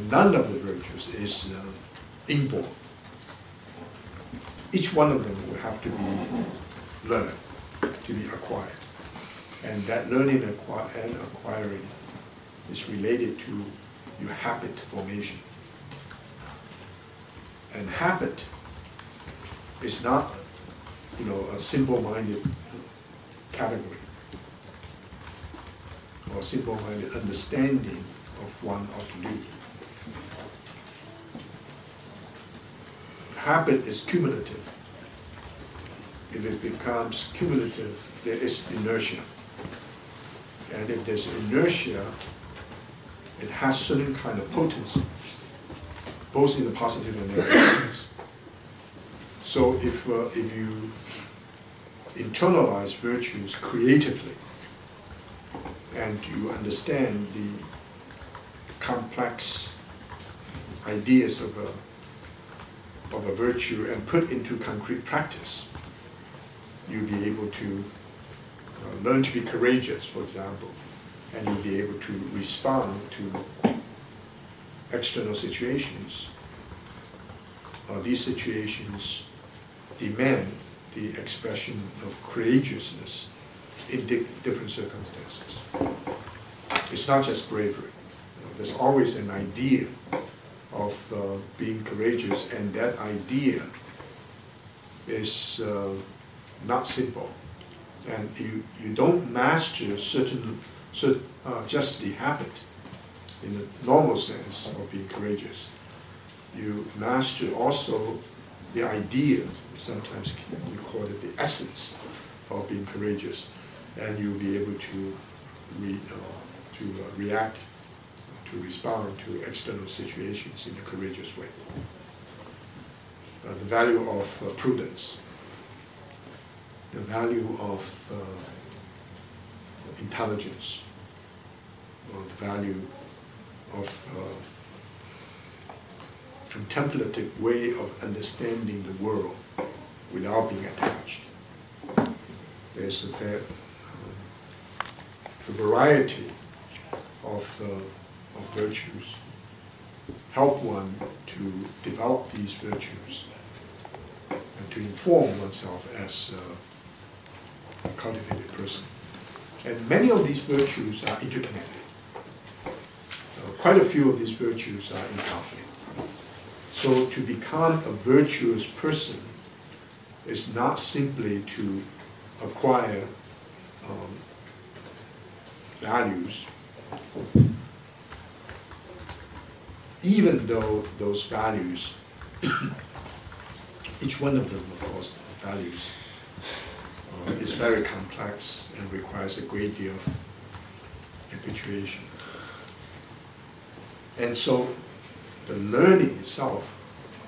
none of the virtues is inborn. Each one of them will have to be learned, to be acquired. And that learning and acquiring is related to your habit formation. And habit is not, a simple-minded category or simple-minded understanding of one ought to do. Habit is cumulative. If it becomes cumulative, there is inertia. And if there's inertia, it has certain kind of potency, both in the positive and negative sense. So if you internalize virtues creatively, and you understand the complex ideas of a virtue and put into concrete practice, you'll be able to learn to be courageous, for example, and you'll be able to respond to external situations. These situations demand the expression of courageousness in different circumstances. It's not just bravery. There's always an idea of being courageous, and that idea is not simple. And you don't master just the habit in the normal sense of being courageous. You master also the idea, sometimes we call it the essence of being courageous, and you'll be able to react, to respond to external situations in a courageous way. The value of prudence, the value of intelligence, or the value of contemplative way of understanding the world without being attached. There's a variety of virtues help one to develop these virtues and to inform oneself as a cultivated person. And many of these virtues are interconnected. Quite a few of these virtues are in conflict. So to become a virtuous person is not simply to acquire values, even though those values, each one of them, of course, values, is very complex and requires a great deal of habituation. And so the learning itself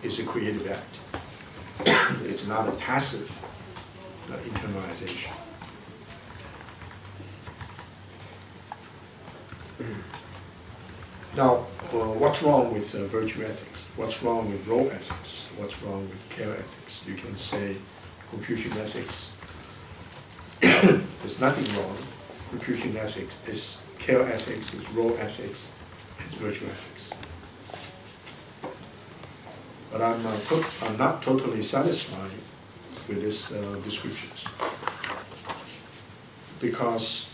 is a creative act. It's not a passive internalization. Now, what's wrong with virtue ethics? What's wrong with role ethics? What's wrong with care ethics? You can say Confucian ethics, there's nothing wrong. Confucian ethics is care ethics, it's role ethics, it's virtue ethics. But I'm not totally satisfied with these descriptions, because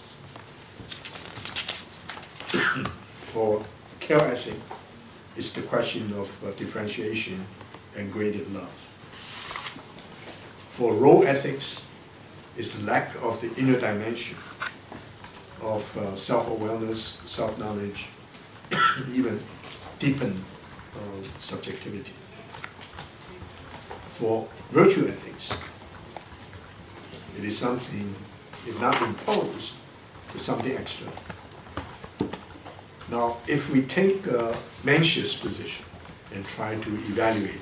for care ethic, it's the question of differentiation and graded love. For role ethics, it's the lack of the inner dimension of self-awareness, self-knowledge, even deepened subjectivity. For virtue ethics, it is something, if not imposed, it's something external. Now, if we take Mencius' position and try to evaluate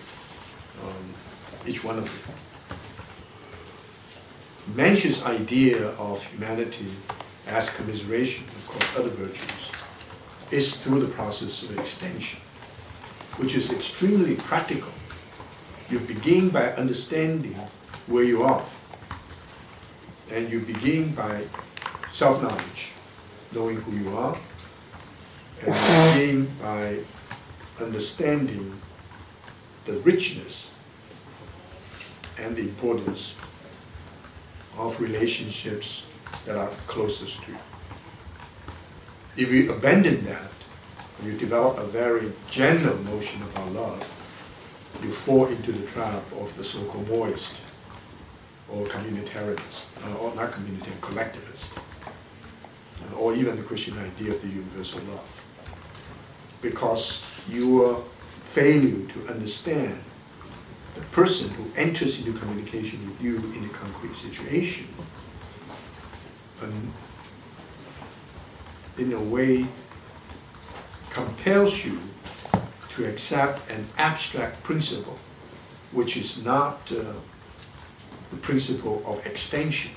each one of them, Mencius' idea of humanity as commiseration, of course, other virtues, is through the process of extension, which is extremely practical. You begin by understanding where you are, and you begin by self-knowledge, knowing who you are, and you begin by understanding the richness and the importance of relationships that are closest to you. If you abandon that, you develop a very general notion about love, you fall into the trap of the so-called moist or communitarianist, or not communitarian, collectivist, or even the Christian idea of the universal love. Because your failure to understand the person who enters into communication with you in a concrete situation, in a way compels you to accept an abstract principle, which is not the principle of extension.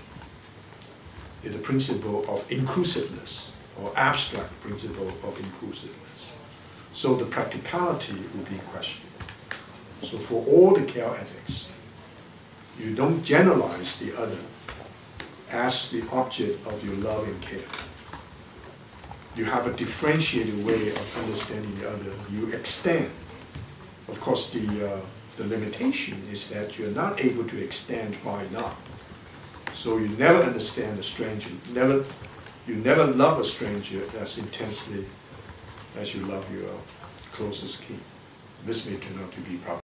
It's the principle of inclusiveness, or abstract principle of inclusiveness. So the practicality will be questioned. So for all the care ethics, you don't generalize the other as the object of your love and care. You have a differentiated way of understanding the other. You extend. Of course, the limitation is that you're not able to extend far enough. So you never understand a stranger. You never love a stranger as intensely as you love your closest kin. This may turn out to be problematic.